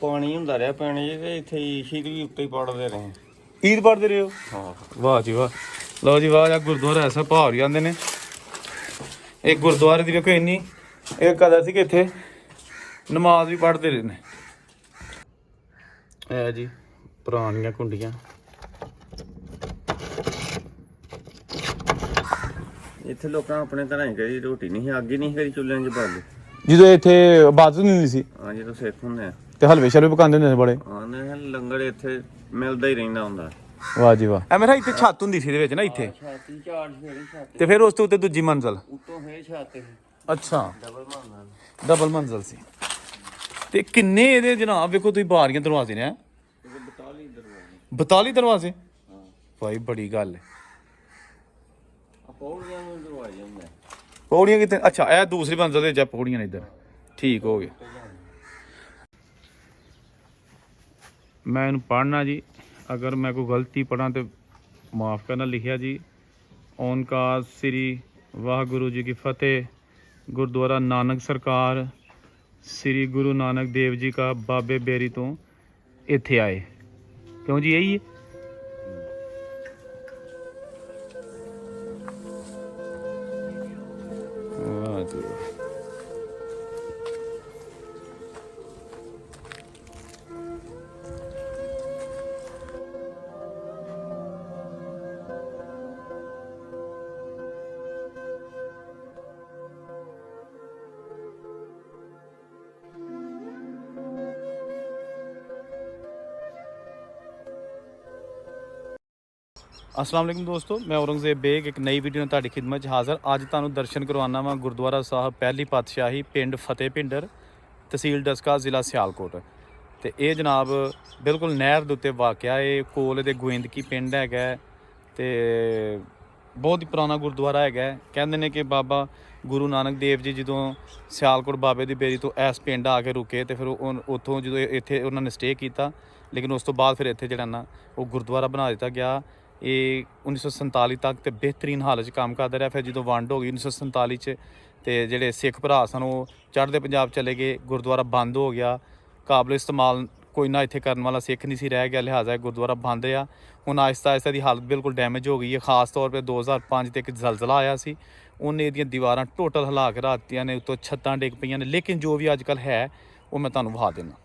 ਪਾਣੀ ਹੁੰਦਾ ਰਿਹਾ ਪਾਣੀ ਤੇ ਇੱਥੇ ਈਦ ਵੀ ਉੱਤੇ ਹੀ ਪੜਦੇ ਰਹੇ। ਈਦ ਪੜਦੇ ਰਹੇ ਹੋ? ਹਾਂ। ਵਾਹ ਜੀ ਵਾਹ। ਲਓ ਜੀ ਵਾਹ, ਗੁਰਦੁਆਰਾ ਐਸਾ ਭਾਰ ਜਾਂਦੇ ਨੇ। ਇਹ ਗੁਰਦੁਆਰੇ ਦੀ ਵੇਖੋ ਇੰਨੀ ਇਹ ਕਦਰ ਸੀ ਕਿ ਇੱਥੇ ਨਮਾਜ਼ ਵੀ ਪੜ੍ਹਦੇ ਰਹੇ ਨੇ। ਇਹ ਜੀ ਪੁਰਾਣੀਆਂ ਕੁੰਡੀਆਂ। ਇੱਥੇ ਲੋਕਾਂ ਆਪਣੇ ਘਰਾਂ 'ਚ ਕਦੀ ਰੋਟੀ ਨਹੀਂ ਸੀ, ਅੱਗ ਹੀ ਨਹੀਂ ਕਦੀ ਚੁੱਲ੍ਹਿਆਂ 'ਚ ਬਾਲੀ। ਜਦੋਂ ਇੱਥੇ ਇਬਾਦਤ ਨਹੀਂ ਹੁੰਦੀ ਸੀ ਹਾਂ, ਜਦੋਂ ਸਿੱਖ ਹੁੰਦੇ ਆ ਤੇ ਹਲਵੇ ਸ਼ਲਵੇ ਪਕਾਉਂਦੇ ਹੁੰਦੇ ਸੀ ਬੜੇ। ਹਾਂ ਨੇ ਲੰਗਰ ਇੱਥੇ ਮਿਲਦਾ ਹੀ ਰਹਿੰਦਾ ਹੁੰਦਾ। ਵਾਹ ਜੀ ਵਾਹ। ਐ ਮੇਰਾ ਇੱਥੇ ਛੱਤ ਹੁੰਦੀ ਸੀ ਇਹਦੇ ਵਿੱਚ ਨਾ ਇੱਥੇ, ਛਾਤੀ ਝਾੜ ਫੇਰੀ ਛਾਤੀ ਤੇ ਫਿਰ ਉਸ ਤੋਂ ਉੱਤੇ ਦੂਜੀ ਮੰਜ਼ਲ। ਉੱਤੋਂ ਫੇਰ ਛਾਤੇ ਅੱਛਾ, ਡਬਲ ਮੰਨਦਾ। ਡਬਲ ਮੰਜ਼ਲ ਸੀ। ਤੇ ਕਿੰਨੇ ਇਹਦੇ ਜਨਾਬ ਵੇਖੋ ਤੁਸੀਂ ਬਾਰੀਆਂ ਦਰਵਾਜ਼ੇ ਨੇ। 42 ਦਰਵਾਜ਼ੇ। 42 ਦਰਵਾਜ਼ੇ? ਹਾਂ ਭਾਈ ਬੜੀ ਗੱਲ ਹੈ। ਪੌੜੀਆਂ ਨੂੰ ਦਰਵਾਜ਼ੇ ਹੁੰਦੇ। ਪੌੜੀਆਂ ਕਿੱਥੇ? ਅੱਛਾ ਇਹ ਦੂਸਰੀ ਮੰਜ਼ਲ ਦੇ ਜਾਂ ਪੌੜੀਆਂ ਨੇ ਇੱਧਰ। ਠੀਕ ਹੋ ਗਿਆ। ਮੈਂ ਇਹਨੂੰ ਪੜ੍ਹਨਾ ਜੀ, ਅਗਰ ਮੈਂ ਕੋਈ ਗਲਤੀ ਪੜ੍ਹਾਂ ਤੇ ਮਾफ़ ਕਰਨਾ। ਲਿਖਿਆ ਜੀ ਓਨਕਾਰ ਸ੍ਰੀ ਵਾਹਿਗੁਰੂ ਜੀ ਕੀ ਫਤਿਹ। ਗੁਰਦੁਆਰਾ ਨਾਨਕ ਸਰਕਾਰ ਸ੍ਰੀ ਗੁਰੂ ਨਾਨਕ ਦੇਵ ਜੀ ਕਾ ਬਾਬੇ ਬੇਰੀ ਤੋਂ ਇੱਥੇ ਆਏ। ਕਿਉਂ ਜੀ ਇਹੀ ਹੈ? ਵਾਹ ਜੀ ਵਾਹ। अस्सलाम वालेकुम दोस्तों, मैं औरंगजेब बेग एक नई वीडियो ਤੁਹਾਡੀ ਖਿਦਮਤ 'ਚ ਹਾਜ਼ਰ। ਅੱਜ ਤੁਹਾਨੂੰ ਦਰਸ਼ਨ ਕਰਵਾਉਣਾ ਵਾ ਗੁਰਦੁਆਰਾ ਸਾਹਿਬ ਪਹਿਲੀ ਪਾਤਸ਼ਾਹੀ ਪਿੰਡ ਫਤਿਹ ਭਿੰਡਰ, ਤਹਿਸੀਲ ਡਸਕਾ, ਜ਼ਿਲ੍ਹਾ ਸਿਆਲਕੋਟ। ਤੇ ਇਹ ਜਨਾਬ ਬਿਲਕੁਲ ਨਹਿਰ ਦੇ ਉੱਤੇ ਵਾਕਿਆ ਇਹ ਕੋਲ ਦੇ ਗੋਇੰਦਕੀ ਪਿੰਡ ਹੈਗਾ ਤੇ ਬਹੁਤ ਹੀ ਪੁਰਾਣਾ ਗੁਰਦੁਆਰਾ ਹੈਗਾ। ਕਹਿੰਦੇ ਨੇ ਕਿ ਬਾਬਾ ਗੁਰੂ ਨਾਨਕ ਦੇਵ ਜੀ ਜਦੋਂ ਸਿਆਲਕੋਟ ਬਾਬੇ ਦੀ ਬੇਰੀ ਤੋਂ ਇਸ ਪਿੰਡ ਆ ਕੇ ਰੁਕੇ ਤੇ ਫਿਰ ਉੱਥੋਂ ਜਦੋਂ ਇੱਥੇ ਉਹਨਾਂ ਨੇ ਸਟੇ ਕੀਤਾ, ਲੇਕਿਨ ਉਸ ਤੋਂ ਬਾਅਦ ਫਿਰ ਇੱਥੇ ਜਿਹੜਾ ਨਾ ਉਹ ਗੁਰਦੁਆਰਾ ਬਣਾ ਦਿੱਤਾ ਗਿਆ। ਇਹ 1947 ਤੱਕ ਤੇ ਬਿਹਤਰੀਨ ਹਾਲਤ 'ਚ ਕੰਮ ਕਰਦਾ ਰਿਹਾ। ਫਿਰ ਜਦੋਂ ਵੰਡ ਹੋ ਗਈ 1947 'ਚ ਤੇ ਜਿਹੜੇ ਸਿੱਖ ਭਰਾ ਸਨ ਉਹ ਚੜ੍ਹਦੇ ਪੰਜਾਬ ਚਲੇ ਗਏ, ਗੁਰਦੁਆਰਾ ਬੰਦ ਹੋ ਗਿਆ। ਕਾਬਲ ਇਸਤੇਮਾਲ ਕੋਈ ਨਾ ਇੱਥੇ ਕਰਨ ਵਾਲਾ ਸਿੱਖ ਨਹੀਂ ਸੀ ਰਹਿ ਗਿਆ, ਲਿਹਾਜ਼ਾ ਗੁਰਦੁਆਰਾ ਬੰਦ ਆ। ਹੁਣ ਆਹਿਸਤਾ ਆਹਿਸਤਾ ਦੀ ਹਾਲਤ ਬਿਲਕੁਲ ਡੈਮੇਜ ਹੋ ਗਈ ਹੈ। ਖਾਸ ਤੌਰ 'ਤੇ 2005 ਤੇ ਇੱਕ ਜ਼ਲਜ਼ਲਾ ਆਇਆ ਸੀ, ਉਹਨੇ ਇਹਦੀਆਂ ਦੀਵਾਰਾਂ ਟੋਟਲ ਹਿਲਾ ਕੇ ਰੱਖਤੀਆਂ ਨੇ, ਉੱਤੋਂ ਛੱਤਾਂ ਡਿੱਗ ਪਈਆਂ ਨੇ। ਲੇਕਿਨ ਜੋ ਵੀ ਅੱਜ ਕੱਲ੍ਹ ਹੈ ਉਹ ਮੈਂ ਤੁਹਾਨੂੰ ਵਿਖਾ ਦਿੰਦਾ।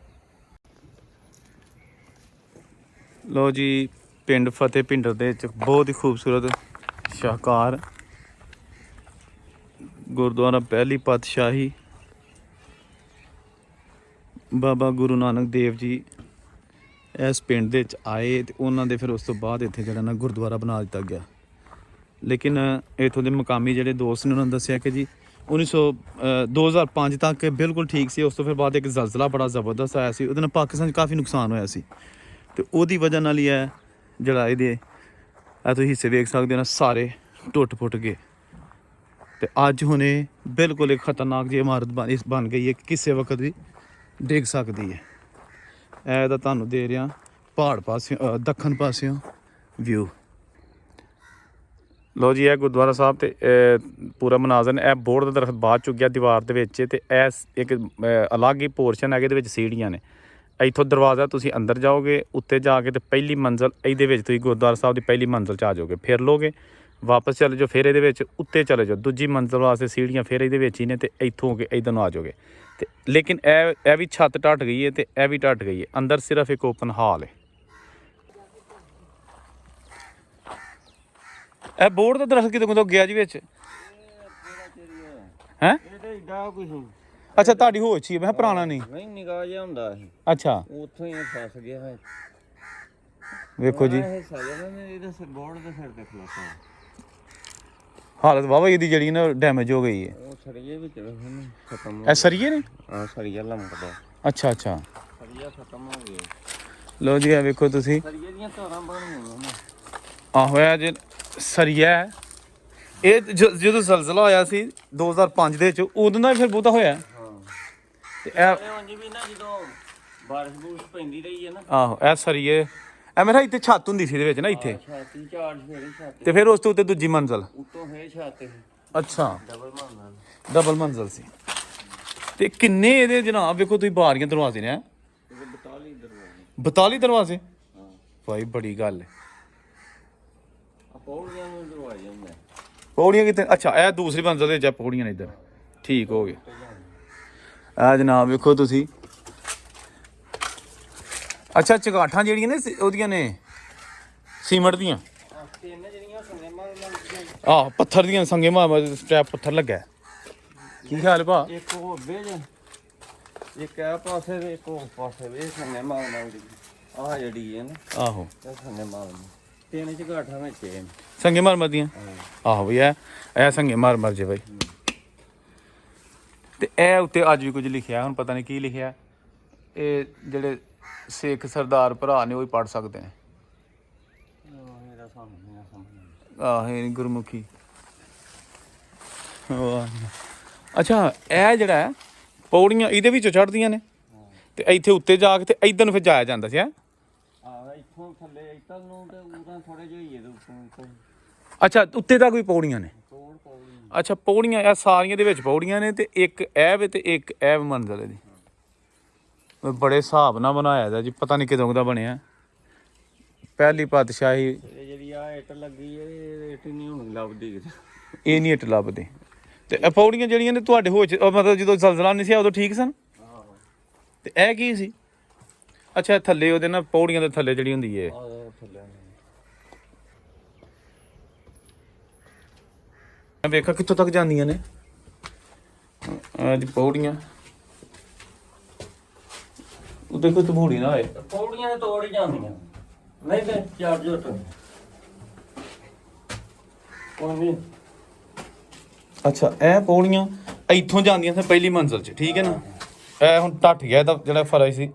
ਲਓ ਜੀ, ਪਿੰਡ ਫਤਿਹ ਭਿੰਡਰ ਦੇ ਵਿੱਚ ਬਹੁਤ ਹੀ ਖੂਬਸੂਰਤ ਸ਼ਾਹਕਾਰ ਗੁਰਦੁਆਰਾ ਪਹਿਲੀ ਪਾਤਸ਼ਾਹੀ ਬਾਬਾ ਗੁਰੂ ਨਾਨਕ ਦੇਵ ਜੀ ਇਸ ਪਿੰਡ ਦੇ ਵਿੱਚ ਆਏ ਤੇ ਉਹਨਾਂ ਦੇ ਫਿਰ ਉਸ ਤੋਂ ਬਾਅਦ ਇੱਥੇ ਜਿਹੜਾ ਨਾ ਗੁਰਦੁਆਰਾ ਬਣਾ ਦਿੱਤਾ ਗਿਆ। ਲੇਕਿਨ ਇੱਥੋਂ ਦੇ ਮਕਾਮੀ ਜਿਹੜੇ ਦੋਸਤ ਨੇ ਉਹਨਾਂ ਨੇ ਦੱਸਿਆ ਕਿ ਜੀ 2005 ਤੱਕ ਬਿਲਕੁਲ ਠੀਕ ਸੀ। ਉਸ ਤੋਂ ਫਿਰ ਬਾਅਦ ਇੱਕ ਜ਼ਲਜ਼ਲਾ ਬੜਾ ਜ਼ਬਰਦਸਤ ਆਇਆ ਸੀ, ਉਹਦੇ ਨਾਲ ਪਾਕਿਸਤਾਨ 'ਚ ਕਾਫੀ ਨੁਕਸਾਨ ਹੋਇਆ ਸੀ ਤੇ ਉਹਦੀ ਵਜ੍ਹਾ ਨਾਲ ਹੀ ਹੈ ਜਿਹੜਾ ਇਹਦੇ ਇਹ ਤੁਸੀਂ ਹਿੱਸੇ ਵੇਖ ਸਕਦੇ ਹੋ ਨਾ, ਸਾਰੇ ਟੁੱਟ ਫੁੱਟ ਗਏ। ਤੇ ਅੱਜ ਹੁਣ ਇਹ ਬਿਲਕੁਲ ਇੱਕ ਖਤਰਨਾਕ ਜਿਹੀ ਇਮਾਰਤ ਬਣ ਗਈ ਹੈ, ਕਿਸੇ ਵਕਤ ਵੀ ਡਿੱਗ ਸਕਦੀ ਹੈ। ਇਹ ਤਾਂ ਤੁਹਾਨੂੰ ਦੇ ਰਿਹਾ ਪਹਾੜ ਪਾਸਿਓਂ ਦੱਖਣ ਪਾਸਿਓਂ ਵਿਊ। ਲਓ ਜੀ, ਇਹ ਗੁਰਦੁਆਰਾ ਸਾਹਿਬ ਤੇ ਪੂਰਾ ਮਨਾਜ਼ਰ ਨੇ। ਇਹ ਬੋਹੜ ਦਾ ਦਰਖਤ ਬਾਅਦ ਚੁੱਕ ਗਿਆ ਦੀਵਾਰ ਦੇ ਵਿੱਚ ਤੇ ਇਹ ਇੱਕ ਅਲੱਗ ਹੀ ਪੋਰਸ਼ਨ ਹੈਗੇ, ਇਹਦੇ ਵਿੱਚ ਸੀੜੀਆਂ ਨੇ। ਇੱਥੋਂ ਦਰਵਾਜ਼ਾ ਤੁਸੀਂ ਅੰਦਰ ਜਾਓਗੇ, ਉੱਤੇ ਜਾ ਕੇ ਤੇ ਪਹਿਲੀ ਮੰਜ਼ਲ ਇਹਦੇ ਵਿੱਚ ਤੁਸੀਂ ਗੁਰਦੁਆਰਾ ਸਾਹਿਬ ਦੀ ਪਹਿਲੀ ਮੰਜ਼ਲ 'ਚ ਆ ਜਾਓਗੇ। ਫਿਰ ਲੋਗੇ ਵਾਪਸ ਚਲੇ ਜਾਓ, ਫਿਰ ਇਹਦੇ ਵਿੱਚ ਉੱਤੇ ਚਲੇ ਜਾਓ, ਦੂਜੀ ਮੰਜ਼ਲ ਵਾਸਤੇ ਸੀੜੀਆਂ ਫਿਰ ਇਹਦੇ ਵਿੱਚ ਹੀ ਨੇ ਤੇ ਇੱਥੋਂ ਹੋ ਕੇ ਇੱਧਰ ਨੂੰ ਆ ਜਾਓਗੇ। ਤੇ ਲੇਕਿਨ ਇਹ ਵੀ ਛੱਤ ਢੱਟ ਗਈ ਹੈ ਤੇ ਇਹ ਵੀ ਢੱਟ ਗਈ ਹੈ। ਅੰਦਰ ਸਿਰਫ ਇੱਕ ਓਪਨ ਹਾਲ ਹੈ। ਇਹ ਬੋਹੜ ਦਾ ਦਰਖਤ ਕਿਦੋਂ ਗਿਆ ਜੀ ਵਿੱਚ? ਹੈਂ? ਅੱਛਾ, ਤੁਹਾਡੀ ਹੋਸ਼ ਸੀ। ਮੈਂ ਪੁਰਾਣਾ ਨਹੀਂ ਨਿਗਾਹ ਜਿਹਾ ਹੁੰਦਾ ਸੀ। ਅੱਛਾ, ਉੱਥੋਂ ਹੀ ਫਸ ਗਿਆ ਹੈ। ਵੇਖੋ ਜੀ ਇਹਦੇ ਬੋਰਡ ਦੇ ਸਿਰ ਤੇ ਖਲੋਤਾ ਹਾਲਤ ਵਾਹਵਾ ਇਹਦੀ ਜਿਹੜੀ ਨਾ ਡੈਮੇਜ ਹੋ ਗਈ ਹੈ। ਉਹ ਸਰੀਏ ਵਿੱਚ ਖਤਮ ਇਹ ਸਰੀਏ ਨੇ? ਹਾਂ, ਸਰੀਆ ਲੰਮਕਦਾ। ਅੱਛਾ ਅੱਛਾ, ਸਰੀਆ ਖਤਮ ਹੋ ਗਿਆ। ਲਓ ਜੀ, ਇਹ ਵੇਖੋ ਤੁਸੀਂ ਸਰੀਏ ਦੀਆਂ ਧਾਰਾਂ ਬਣ ਗਈਆਂ ਨੇ। ਆਹੋ ਇਹ ਜੇ ਸਰੀਆ ਹੈ। ਇਹ ਜਦੋਂ ਜ਼ਲਜ਼ਲਾ ਹੋਇਆ ਸੀ 2005 ਦੇ ਵਿੱਚ, ਉਦੋਂ ਦਾ ਫਿਰ ਬਹੁਤਾ ਹੋਇਆ। ਹਾਂ, ਤੇ ਇਹ ਉਂਝ ਵੀ ਨਾ ਜਦੋਂ ਬਾਰਿਸ਼ ਬੂਰਿਸ਼ ਪੈਂਦੀ ਰਹੀ ਹੈ ਨਾ। ਆਹੋ ਇਹ ਸਰੀਏ। ਇਹ ਮੇਰਾ ਇੱਥੇ ਛੱਤ ਹੁੰਦੀ ਸੀ ਇਹਦੇ ਵਿੱਚ ਨਾ ਇੱਥੇ, ਛਾਤੀ ਝਾੜ ਫੇਰੀ ਛਾਤੀ ਤੇ ਫਿਰ ਉਸ ਤੋਂ ਉੱਤੇ ਦੂਜੀ ਮੰਜ਼ਲ। ਉੱਤੋਂ ਫੇਰ ਛਾਤੇ ਅੱਛਾ, ਡਬਲ ਮੰਨਦਾ। ਡਬਲ ਮੰਜ਼ਲ ਸੀ। ਤੇ ਕਿੰਨੇ ਇਹਦੇ ਜਨਾਬ ਵੇਖੋ ਤੁਸੀਂ ਬਾਰੀਆਂ ਦਰਵਾਜ਼ੇ ਨੇ। 42 ਦਰਵਾਜ਼ੇ ਹਾਂ ਭਾਈ ਬੜੀ ਗੱਲ ਹੈ। ਆ ਪੌੜੀਆਂ ਨੂੰ ਦਰਵਾਜ਼ੇ ਹੁੰਦੇ ਪੌੜੀਆਂ ਕਿਤੇ ਅੱਛਾ ਇਹ ਦੂਸਰੀ ਮੰਜ਼ਿਲ ਦੇ ਜਾਂ ਪੌੜੀਆਂ ਨੇ ਇੱਧਰ ਠੀਕ ਹੋ ਗਿਆ। ਆ ਜਨਾਬ ਵੇਖੋ ਤੁਸੀਂ ਅੱਛਾ ਚਗਾਠਾਂ ਜਿਹੜੀਆਂ ਨੇ ਉਹਦੀਆਂ ਨੇ ਸੀਮਟ ਦੀਆਂ ਤਿੰਨ ਜਿਹੜੀਆਂ ਸਿਨੇਮਾ ਆਹ ਪੱਥਰ ਦੀਆਂ ਸੰਗੇ ਮਾਰ ਸਟੈਪ ਪੱਥਰ ਲੱਗਾ ਕੀ ਖਿਆਲ ਭਾ ਇੱਕ ਉਹ ਅੱਗੇ ਜੇ ਇੱਕ ਆ ਪਾਸੇ ਤੇ ਇੱਕ ਉਹ ਪਾਸੇ ਵੇ ਸਿਨੇਮਾ ਨਾਲ ਦੀ ਆ ਜਿਹੜੀ ਹੈ ਨਾ ਆਹੋ ਇਹ ਸਿਨੇਮਾ ਤਿੰਨ ਝਗਾਠਾਂ ਵਿੱਚ ਇਹ ਸੰਗੇ ਮਾਰ ਦੀਆਂ ਆਹੋ ਬਈ ਇਹ ਸੰਗੇ ਮਾਰ ਜੇ ਬਾਈ ਤੇ ਇਹ ਉੱਤੇ ਅੱਜ ਵੀ ਕੁਝ ਲਿਖਿਆ ਹੁਣ ਪਤਾ ਨਹੀਂ ਕੀ ਲਿਖਿਆ ਇਹ ਜਿਹੜੇ ਸਿੱਖ ਸਰਦਾਰ ਭਰਾ ਨੇ ਉਹ ਹੀ ਪੜ੍ਹ ਸਕਦੇ ਨੇ ਇਹਦਾ ਸਮਝ ਆਹ ਇਹ ਗੁਰਮੁਖੀ ਵਾਹ ਅੱਛਾ ਇਹ ਜਿਹੜਾ ਹੈ ਪੌੜੀਆਂ ਇਹਦੇ ਵਿੱਚੋਂ ਚੜ੍ਹਦੀਆਂ ਨੇ ਤੇ ਇੱਥੇ ਉੱਤੇ ਜਾ ਕੇ ਤੇ ਇੱਧਰ ਨੂੰ ਫਿਰ ਜਾਇਆ ਜਾਂਦਾ ਸੀ ਹੈਂ ਆ ਇੱਥੋਂ ਥੱਲੇ ਇੱਧਰ ਨੂੰ ਤੇ ਉਦਾਂ ਥੋੜੇ ਜਿਹੇ ਹੀ ਇਹਦੇ ਉੱਪਰ ਅੱਛਾ ਉੱਤੇ ਤਾਂ ਕੋਈ ਪੌੜੀਆਂ ਨੇ ਤੋੜ ਪੌੜੀ ਅੱਛਾ ਪੌੜੀਆਂ ਇਹ ਸਾਰੀਆਂ ਦੇ ਵਿੱਚ ਪੌੜੀਆਂ ਨੇ ਤੇ ਇੱਕ ਇਹ ਵੇ ਤੇ ਇੱਕ ਇਹ ਮੰਜ਼ਿਲ ਦੀ ਬੜੇ ਹਿਸਾਬ ਨਾਲ ਬਣਾਇਆ ਦਾ ਜੀ ਪਤਾ ਨਹੀਂ ਕਦੋਂ ਦਾ ਬਣਿਆ ਪਹਿਲੀ ਪਾਤਸ਼ਾਹੀ ਇਹ ਜਿਹੜੀ ਆ ਇੱਟ ਲੱਗੀ ਇਹ ਇੱਟ ਨਹੀਂ ਹੁਣ ਲੱਭਦੀ ਕਿਤੇ ਇਹ ਨਹੀਂ ਇੱਟ ਲੱਭਦੇ ਤੇ ਇਹ ਪੌੜੀਆਂ ਜਿਹੜੀਆਂ ਨੇ ਤੁਹਾਡੇ ਹੋਚ ਮਤਲਬ ਜਦੋਂ ਜ਼ਲਜ਼ਲਾ ਨਹੀਂ ਸੀ ਉਦੋਂ ਠੀਕ ਸਨ ਆਹੋ ਤੇ ਇਹ ਕੀ ਸੀ ਅੱਛਾ ਥੱਲੇ ਉਹਦੇ ਨਾਲ ਪੌੜੀਆਂ ਦੇ ਥੱਲੇ ਜਿਹੜੀ ਹੁੰਦੀ ਹੈ ਆ ਥੱਲੇ ਮੈਂ ਵੇਖਾਂ ਕਿੱਥੋਂ ਤੱਕ ਜਾਂਦੀਆਂ ਨੇ ਅੱਜ ਪੌੜੀਆਂ ਉਹ ਦੇਖੋ ਤਬੂੜੀ ਨਾ ਹੋਏ ਪੌੜੀਆਂ ਤੇ ਤੋੜ ਹੀ ਜਾਂਦੀਆਂ ਨਹੀਂ ਤੇ ਚਾਰ ਜੁੱਟ ਉਹ ਨਹੀਂ ਅੱਛਾ ਇਹ ਪੌੜੀਆਂ ਇੱਥੋਂ ਜਾਂਦੀਆਂ ਸੀ ਪਹਿਲੀ ਮੰਜ਼ਿਲ 'ਚ ਠੀਕ ਹੈ ਨਾ ਇਹ ਹੁਣ ਟੱਟ ਗਿਆ ਇਹਦਾ ਜਿਹੜਾ ਫਰਜ਼ ਸੀ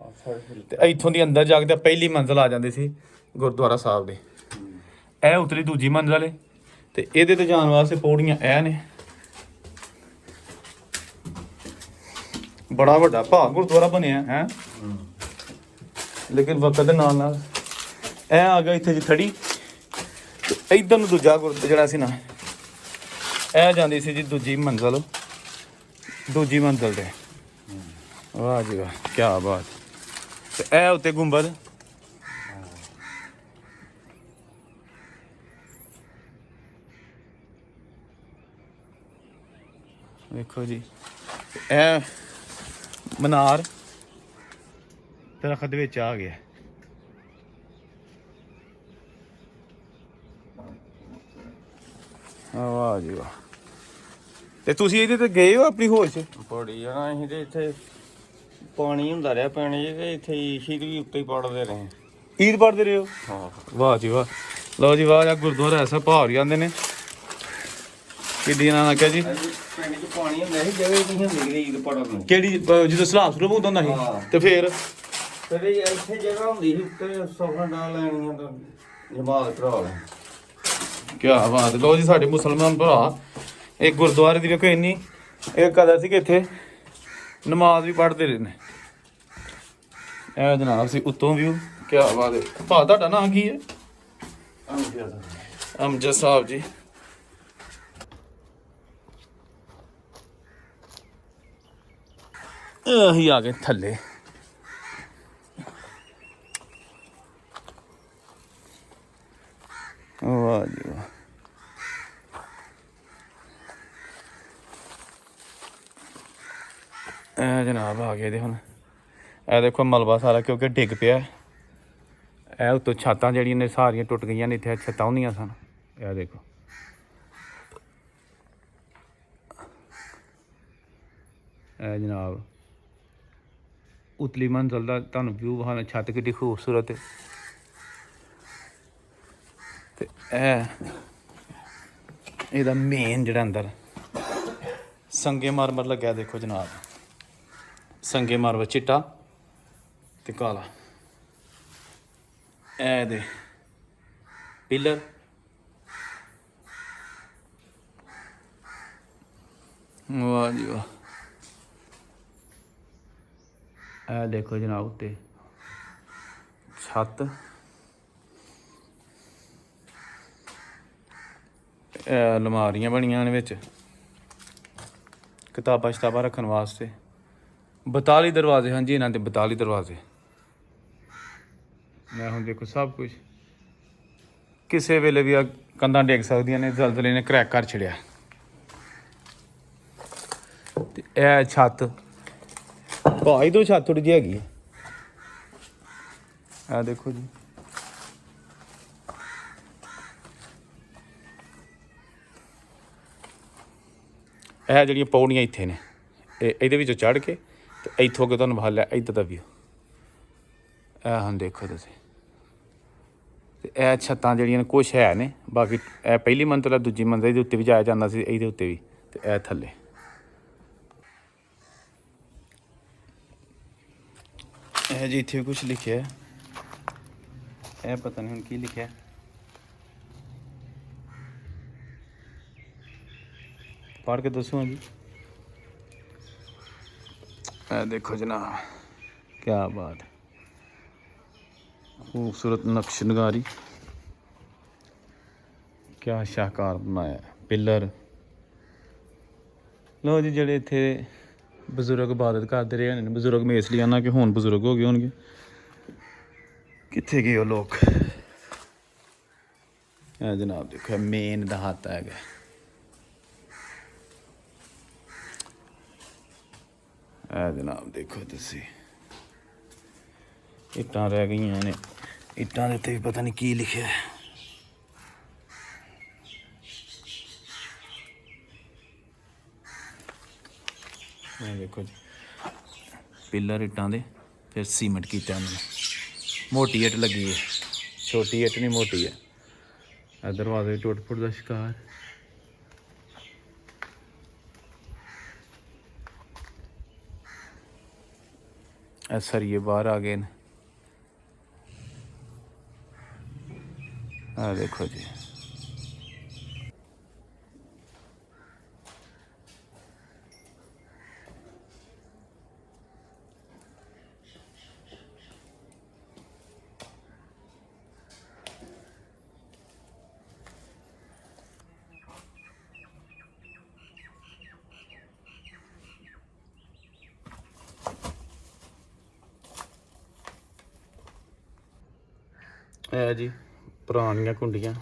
ਤੇ ਇੱਥੋਂ ਦੀ ਅੰਦਰ ਜਾ ਕੇ ਤਾਂ ਪਹਿਲੀ ਮੰਜ਼ਿਲ ਆ ਜਾਂਦੀ ਸੀ ਗੁਰਦੁਆਰਾ ਸਾਹਿਬ ਦੇ ਇਹ ਉਤਲੀ ਦੂਜੀ ਮੰਜ਼ਿਲ ਹੈ ਤੇ ਇਹਦੇ ਤੇ ਜਾਣ ਵਾਸਤੇ ਪੌੜੀਆਂ ਇਹ ਨੇ ਬੜਾ ਵੱਡਾ ਭਾਗ ਗੁਰਦੁਆਰਾ ਬਣਿਆ ਹੈ ਲੇਕਿਨ ਵਕਤ ਦੇ ਨਾਲ ਨਾਲ ਇਹ ਆ ਗਿਆ ਇੱਥੇ ਜੀ ਥੜੀ ਤੇ ਇੱਧਰ ਨੂੰ ਦੂਜਾ ਗੁਰਦੁਆਰਾ ਜਿਹੜਾ ਸੀ ਨਾ ਇਹ ਜਾਂਦੀ ਸੀ ਜੀ ਦੂਜੀ ਮੰਜ਼ਿਲ ਤੇ ਵਾਹ ਜੀ ਵਾਹ ਕੀ ਬਾਤ ਤੇ ਇਹ ਉੱਤੇ ਗੁੰਬਦ ਵੇਖੋ ਜੀ ਇਹ ਮਨਾਰ ਦਰਖਤ ਦੇ ਵਿੱਚ ਆ ਗਿਆ ਵਾਹ ਜੀ ਵਾਹ ਤੇ ਤੁਸੀਂ ਇਹਦੇ ਤੇ ਗਏ ਹੋ ਆਪਣੀ ਹੋਸ਼ ਚ ਬੜੀ ਜਣਾ ਅਸੀਂ ਤੇ ਇੱਥੇ ਪਾਣੀ ਹੁੰਦਾ ਰਿਹਾ ਪੈਣੇ ਜੇ ਤੇ ਇੱਥੇ ਈਸ਼ੀ ਵੀ ਉੱਤੇ ਹੀ ਪੜਦੇ ਰਹੇ ਈਦ ਪੜ੍ਹਦੇ ਰਹੇ ਹੋ ਹਾਂ ਵਾਹ ਜੀ ਵਾਹ ਲਓ ਜੀ ਵਾਹ ਯਾ ਗੁਰਦੁਆਰਾ ਐਸਾ ਭਾਰ ਜਾਂਦੇ ਨੇ ਕਿੱਡੀ ਨਾ ਕਿਹਾ ਜੀ ਪਿੰਡ 'ਚ ਪਾਣੀ ਹੁੰਦਾ ਸੀ ਜਗ੍ਹਾ ਹੀ ਨਹੀਂ ਹੁੰਦੀ ਈਦ ਪੜਨ ਨੂੰ ਕਿਹੜੀ ਜਦੋਂ ਸਲਾਮ ਸ਼ੁਰੂ ਹੁੰਦਾ ਸੀ ਤੇ ਫਿਰ ਇਹ ਇੱਥੇ ਜਗ੍ਹਾ ਹੁੰਦੀ ਸੀ ਉੱਤੇ ਸੋਫਾ ਡਾਲ ਲੈਣੀਆਂ ਤਾਂ ਜਮਾਤ ਭਰਾ ਲੈ ਕੀ ਬਾਤ ਲਓ ਜੀ ਸਾਡੇ ਮੁਸਲਮਾਨ ਭਰਾ ਇਹ ਗੁਰਦੁਆਰੇ ਦੀ ਵੇਖੋ ਇੰਨੀ ਇਹ ਕਦਰ ਸੀ ਕਿ ਇੱਥੇ ਨਮਾਜ਼ ਵੀ ਪੜ੍ਹਦੇ ਰਹੇ ਨੇ ਇਹ ਜਨਾਬ ਸੀ ਉੱਤੋਂ ਵਿਊ ਕੀ ਬਾਤ ਹੈ ਭਾ ਤੁਹਾਡਾ ਨਾਂ ਕੀ ਹੈ ਅਮਜਦ ਸਾਹਿਬ ਜੀ ਅਸੀਂ ਆ ਗਏ ਥੱਲੇ ਵਾਹ ਜੀ ਵਾਹ ਇਹ ਜਨਾਬ ਆ ਗਏ ਦੇ ਹੁਣ ਇਹ ਦੇਖੋ ਮਲਬਾ ਸਾਰਾ ਕਿਉਂਕਿ ਡਿੱਗ ਪਿਆ ਇਹ ਉੱਤੋਂ ਛੱਤਾਂ ਜਿਹੜੀਆਂ ਨੇ ਸਾਰੀਆਂ ਟੁੱਟ ਗਈਆਂ ਨੇ ਇੱਥੇ ਛੱਤਾਂ ਹੁੰਦੀਆਂ ਸਨ ਇਹ ਦੇਖੋ ਇਹ ਜਨਾਬ ਉਤਲੀ ਮੰਜ਼ਿਲ ਦਾ ਤੁਹਾਨੂੰ ਵਿਊ ਵਿਖਾਉਣਾ ਛੱਤ ਕਿੱਡੀ ਖੂਬਸੂਰਤ ਹੈ ਤੇ ਇਹ ਇਹਦਾ ਮੇਨ ਜਿਹੜਾ ਅੰਦਰ ਸੰਗੇ ਮਾਰਮਰ ਲੱਗਿਆ ਦੇਖੋ ਜਨਾਬ ਸੰਗੇ ਮਾਰਮਰ ਚਿੱਟਾ ਤੇ ਕਾਲਾ ਇਹ ਦੇ ਪਿਲਰ ਵਾਹ ਜੀ ਵਾਹ ਇਹ ਦੇਖੋ ਜਨਾਬ ਉੱਤੇ ਛੱਤ ਅਲਮਾਰੀਆਂ ਬਣੀਆਂ ਨੇ ਵਿੱਚ ਕਿਤਾਬਾਂ ਸ਼ਤਾਬਾਂ ਰੱਖਣ ਵਾਸਤੇ 42 ਦਰਵਾਜ਼ੇ ਹਨ ਜੀ ਇਹਨਾਂ ਦੇ 42 ਦਰਵਾਜ਼ੇ ਮੈਂ ਹੁਣ ਦੇਖੋ ਸਭ ਕੁਝ ਕਿਸੇ ਵੇਲੇ ਵੀ ਆ ਕੰਧਾਂ ਡਿੱਗ ਸਕਦੀਆਂ ਨੇ। ਜ਼ਲਜ਼ਲੇ ਨੇ ਕਰੈਕ ਕਰ ਛੜਿਆ। ਤੇ ਇਹ ਛੱਤ ਭਾਈ ਤੋਂ ਛੱਤ ਥੋੜੀ ਜਿਹੀ ਹੈਗੀ ਹੈ। ਆ ਦੇਖੋ ਜੀ, ਇਹ ਜਿਹੜੀਆਂ ਪੌੜੀਆਂ ਇੱਥੇ ਨੇ, ਇਹਦੇ ਵਿੱਚੋਂ ਚੜ੍ਹ ਕੇ ਤੇ ਇੱਥੋਂ ਅੱਗੇ ਤੁਹਾਨੂੰ ਹਾਲ ਹੈ ਇੱਧਰ ਦਾ ਵੀ ਇਹ ਹੁਣ ਦੇਖੋ ਤੁਸੀਂ। ਤੇ ਇਹ ਛੱਤਾਂ ਜਿਹੜੀਆਂ ਨੇ ਕੁਛ ਹੈ ਨੇ, ਬਾਕੀ ਇਹ ਪਹਿਲੀ ਮੰਜ਼ਿਲ ਹੈ, ਦੂਜੀ ਮੰਜ਼ਿਲ ਇਹਦੇ ਉੱਤੇ ਵੀ ਜਾਇਆ ਜਾਂਦਾ ਸੀ, ਇਹਦੇ ਉੱਤੇ ਵੀ, ਤੇ ਇਹ ਥੱਲੇ। ਇਹ ਜੀ ਇੱਥੇ ਕੁਛ ਲਿਖਿਆ, ਇਹ ਪਤਾ ਨਹੀਂ ਹੁਣ ਕੀ ਲਿਖਿਆ। पढ़ के दसो जी। देखो जनाब, क्या बात है, खूबसूरत नक्श नगारी, क्या शाहकार बनाया। पिलर लो जी, जेडे इत्थे बजुर्ग इबादत करते रहे हैं, बजुर्ग मैं इसलिए आना कि हुण बजुर्ग हो गए होणगे, कित्थे गए वो लोग। जनाब देखो मेन दहाता है। जनाब देखो तुसी, इट्टां रह गई ने, इट्टां दे उत्ते भी पता नहीं की लिखिया है। देखो जी, पिलर इट्टां दे, फिर सीमेंट कीता उन्होंने, मोटी इट लगी है, छोटी इट नहीं मोटी है। दरवाजे टुट फुट का शिकार। सरिये बाहर आ गए। देखो जी, है जी पुरानियां कुंडियां।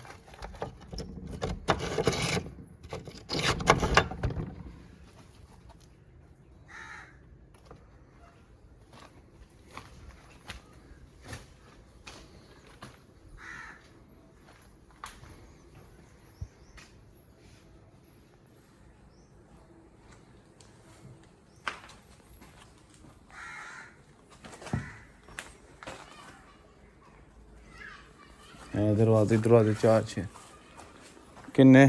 दरवाजे दरवाजे 4-6 किन्ने।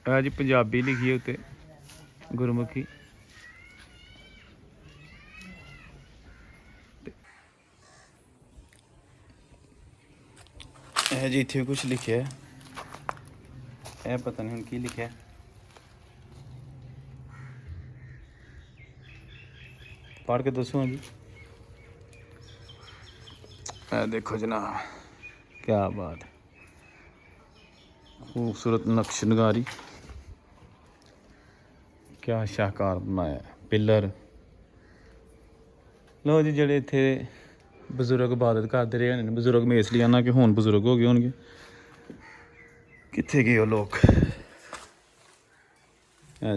जी पंजाबी लिखी है उत्ते, गुरमुखी। जी इत्थे कुछ लिखे है, यह पता नहीं की लिखा है। पढ़ के दसो जी। देखो जनाब, क्या बात है, खूबसूरत नक्श नगारी, क्या शाहकार बनाया। पिलर लो जी, जेडे इत्थे बजुर्ग इबादत करते रहे हैं, बजुर्ग मैं इसलिए आना कि हुण बजुर्ग हो गए होणगे, कित्थे गए वो लोग।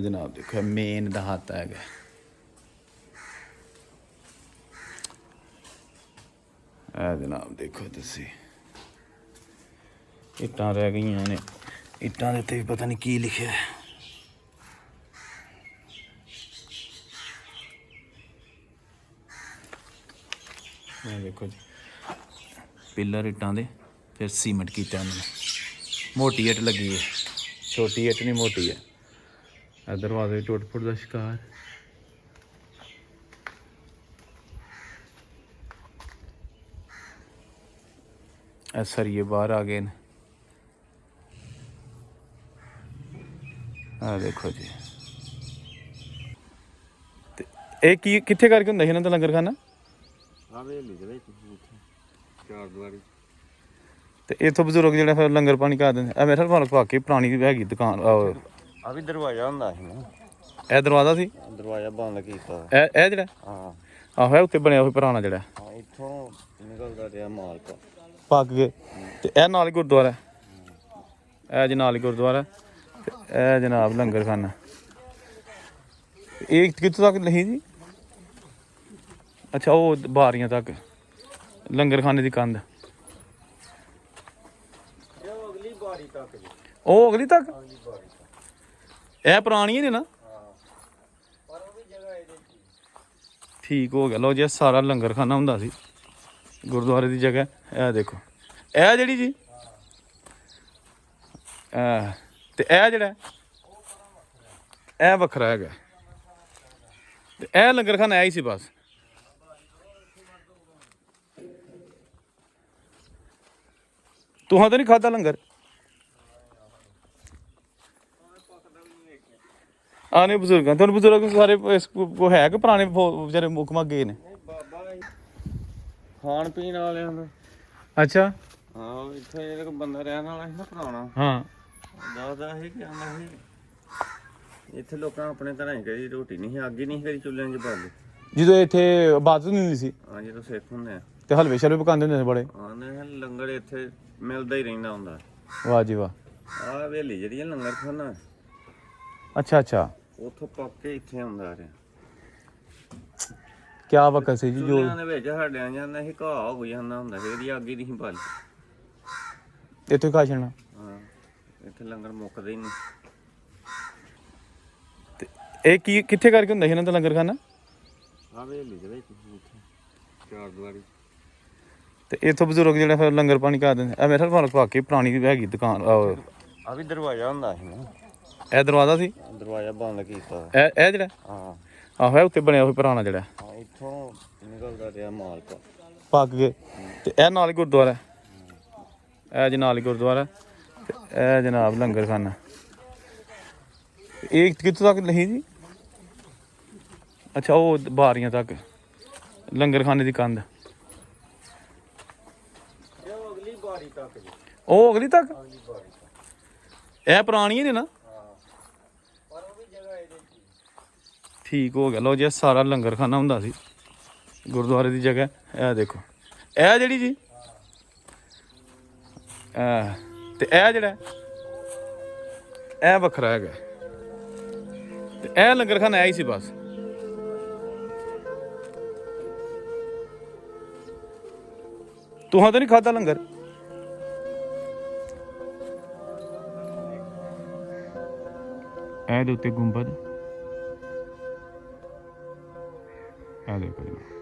जनाब देखो मेन दहाता है। जनाब देखो तुसी, इट्टां रह गई ने, इट्टां दे उत्ते भी पता नहीं की लिखिया है। देखो जी, पिलर इट्टां दे, फिर सीमेंट कीता उन्होंने, मोटी इट लगी है, छोटी इट नहीं मोटी है। दरवाजे टुट फुट का शिकार। सरिये बाहर आ गए। देखो जी, एक कित्थे करके हुंदा ही इन्हां दा लंगर खाना? हवेली दे विच चार दवारी। ਤੇ ਇੱਥੋਂ ਬਜ਼ੁਰਗ ਜਿਹੜਾ ਫਿਰ ਲੰਗਰ ਪਾਣੀ ਕਰ ਦਿੰਦੇ। ਇਹ ਮੇਰੇ ਖਿਆਲ ਵਾਕਈ ਪੁਰਾਣੀ ਹੈਗੀ ਦੁਕਾਨ। ਆ ਵੀ ਦਰਵਾਜ਼ਾ ਹੁੰਦਾ ਸੀ ਨਾ, ਇਹ ਦਰਵਾਜ਼ਾ ਸੀ, ਦਰਵਾਜ਼ਾ ਬੰਦ ਕੀਤਾ। ਇਹ ਜਿਹੜਾ ਹਾਂ ਆਹੋ ਇਹ ਉੱਤੇ ਬਣਿਆ ਹੋਇਆ ਪੁਰਾਣਾ ਜਿਹੜਾ ਹਾਂ, ਇੱਥੋਂ ਨਿਕਲਦਾ ਰਿਹਾ ਮਾਲ ਪੱਕ ਗਏ। ਤੇ ਇਹ ਨਾਲ ਹੀ ਗੁਰਦੁਆਰਾ, ਇਹ ਜੀ ਨਾਲ ਹੀ ਗੁਰਦੁਆਰਾ। ਤੇ ਇਹ ਜਨਾਬ ਲੰਗਰ ਖਾਨਾ। ਇਹ ਕਿੱਥੋਂ ਤੱਕ ਨਹੀਂ ਜੀ? ਅੱਛਾ ਉਹ ਬਾਰੀਆਂ ਤੱਕ ਲੰਗਰ ਖਾਨੇ ਦੀ ਕੰਧ, ਅਗਲੀ ਬਾਰੀ ਤੱਕ ਜੀ। ਉਹ ਅਗਲੀ ਤੱਕ ਇਹ ਪੁਰਾਣੀਆਂ ਨੇ ਨਾ। ਪਰ ਉਹ ਵੀ ਜਗ੍ਹਾ ਇਹਦੇ ਠੀਕ ਹੋ ਗਿਆ। ਲਓ ਜੀ ਸਾਰਾ ਲੰਗਰ ਖਾਨਾ ਹੁੰਦਾ ਸੀ ਗੁਰਦੁਆਰੇ ਦੀ ਜਗ੍ਹਾ। ਇਹ ਦੇਖੋ ਇਹ ਜਿਹੜੀ ਜੀ ਤੇ ਇਹ ਜਿਹੜਾ ਇਹ ਵੱਖਰਾ ਹੈਗਾ। ਤੇ ਇਹ ਲੰਗਰ ਖਾਨਾ ਹੀ ਸੀ ਬਸ। ਤੁਹਾਂ ਤਾਂ ਨਹੀਂ ਖਾਧਾ ਲੰਗਰ? ਆਨੇ ਬਜ਼ੁਰਗਾਂ ਤੁਹਾਨੂੰ ਬਜ਼ੁਰਗ ਸਾਰੇ ਕੋ ਹੈ ਕਿ ਪੁਰਾਣੇ ਵਿਚਾਰੇ ਮੁੱਖ ਮੱਕ ਗਏ ਨੇ? ਖਾਣ ਪੀਣ ਵਾਲਿਆਂ ਦਾ। ਅੱਛਾ ਹਾਂ ਇੱਥੇ ਇੱਕ ਬੰਦਾ ਰਹਿਣ ਵਾਲਾ ਸੀ ਨਾ ਪੁਰਾਣਾ, ਹਾਂ ਦੱਸਦਾ ਸੀ ਕਿ ਆਂਦਾ ਸੀ ਇੱਥੇ ਲੋਕਾਂ ਆਪਣੇ ਤਰ੍ਹਾਂ ਹੀ ਕਰੀ ਰੋਟੀ ਨਹੀਂ ਸੀ, ਅੱਗ ਹੀ ਨਹੀਂ ਕਰੀ ਚੁੱਲ੍ਹਿਆਂ 'ਚ ਬਾਲਦੇ। ਜਦੋਂ ਇੱਥੇ ਬਾਤ ਨਹੀਂ ਹੁੰਦੀ ਸੀ ਹਾਂ ਜਦੋਂ ਸਿੱਖ ਹੁੰਦੇ ਆ ਤੇ ਹਲਵੇ ਸ਼ਲਵੇ ਪਕਾਉਂਦੇ ਹੁੰਦੇ ਸੀ ਬੜੇ। ਆਂਦੇ ਲੰਗਰ ਇੱਥੇ ਮਿਲਦਾ ਹੀ ਰਹਿੰਦਾ ਹੁੰਦਾ। ਵਾਹ ਜੀ ਵਾਹ। ਆਹ ਹਵੇਲੀ ਜਿਹੜੀ ਆ ਲੰਗਰ ਖਾਨਾ, ਅੱਛਾ ਅੱਛਾ ਉੱਥੋਂ ਪੱਕ ਕੇ ਇੱਥੇ ਆਉਂਦਾ ਰਿਹਾ। ਕਿਆ ਵਕਤ ਸੀ ਜੀ ਜੋ ਚੁੱਲ੍ਹਿਆਂ ਦੇ ਵਿੱਚ ਸਾਡਿਆਂ ਜਾਂਦਾ ਸੀ, ਘਾਹ ਹੋ ਜਾਂਦਾ ਹੁੰਦਾ ਸੀ, ਇਹਦੀ ਅੱਗ ਹੀ ਨਹੀਂ ਸੀ ਬਾਲੀ। ਇੱਥੇ ਖਾ ਛਣਾ। ਹਾਂ ਇੱਥੇ ਲੰਗਰ ਮੁੱਕਦੇ ਹੀ ਨਹੀਂ। ਤੇ ਇਹ ਕੀ ਕਿੱਥੇ ਕਰਕੇ ਹੁੰਦਾ ਸੀ ਇਹਨਾਂ ਦਾ ਲੰਗਰ ਖਾਨਾ? ਆਹ ਹਵੇਲੀ ਦੇ ਵਿੱਚ ਇੱਥੇ ਚਾਰ ਦੀਵਾਰੀ। ਤੇ ਇੱਥੋਂ ਬਜ਼ੁਰਗ ਜਿਹੜਾ ਫਿਰ ਲੰਗਰ ਪਾਣੀ ਕਰ ਦਿੰਦੇ। ਇਹ ਮੇਰੇ ਖਿਆਲ ਵਾਕਈ ਪੁਰਾਣੀ ਹੈਗੀ ਦੁਕਾਨ। ਆ ਵੀ ਦਰਵਾਜ਼ਾ ਹੁੰਦਾ ਸੀ ਨਾ, ਇਹ ਦਰਵਾਜ਼ਾ ਸੀ, ਦਰਵਾਜ਼ਾ ਬੰਦ ਕੀਤਾ। ਇਹ ਜਿਹੜਾ ਹਾਂ ਆਹੋ ਇਹ ਉੱਤੇ ਬਣਿਆ ਹੋਇਆ ਪੁਰਾਣਾ ਜਿਹੜਾ ਹਾਂ, ਇੱਥੋਂ ਨਿਕਲਦਾ ਰਿਹਾ ਮਾਲ ਪੱਕ ਗਏ। ਤੇ ਇਹ ਨਾਲ ਹੀ ਗੁਰਦੁਆਰਾ, ਇਹ ਜੀ ਨਾਲ ਹੀ ਗੁਰਦੁਆਰਾ। ਤੇ ਇਹ ਜਨਾਬ ਲੰਗਰ ਖਾਨਾ। ਇਹ ਕਿੱਥੋਂ ਤੱਕ ਨਹੀਂ ਜੀ? ਅੱਛਾ ਉਹ ਬਾਰੀਆਂ ਤੱਕ ਲੰਗਰ ਖਾਨੇ ਦੀ ਕੰਧ, ਅਗਲੀ ਬਾਰੀ ਤੱਕ ਜੀ। ਉਹ ਅਗਲੀ ਤੱਕ ਇਹ ਪੁਰਾਣੀਆਂ ਨੇ ਨਾ। ਪਰ ਉਹ ਵੀ ਜਗ੍ਹਾ ਇਹਦੇ ਠੀਕ ਹੋ ਗਿਆ। ਲਓ ਜੀ ਸਾਰਾ ਲੰਗਰ ਖਾਨਾ ਹੁੰਦਾ ਸੀ ਗੁਰਦੁਆਰੇ ਦੀ ਜਗ੍ਹਾ। ਇਹ ਦੇਖੋ ਇਹ ਜਿਹੜੀ ਜੀ ਤੇ ਇਹ ਜਿਹੜਾ ਇਹ ਵੱਖਰਾ ਹੈਗਾ। ਤੇ ਇਹ ਲੰਗਰ ਖਾਨਾ ਹੀ ਸੀ ਬਸ। ਤੁਹਾਂ ਤਾਂ ਨਹੀਂ ਖਾਧਾ ਲੰਗਰ? ਇਹਦੇ ਉੱਤੇ ਗੁੰਬਦ, ਇਹ ਦੇਖੋ ਜੀ।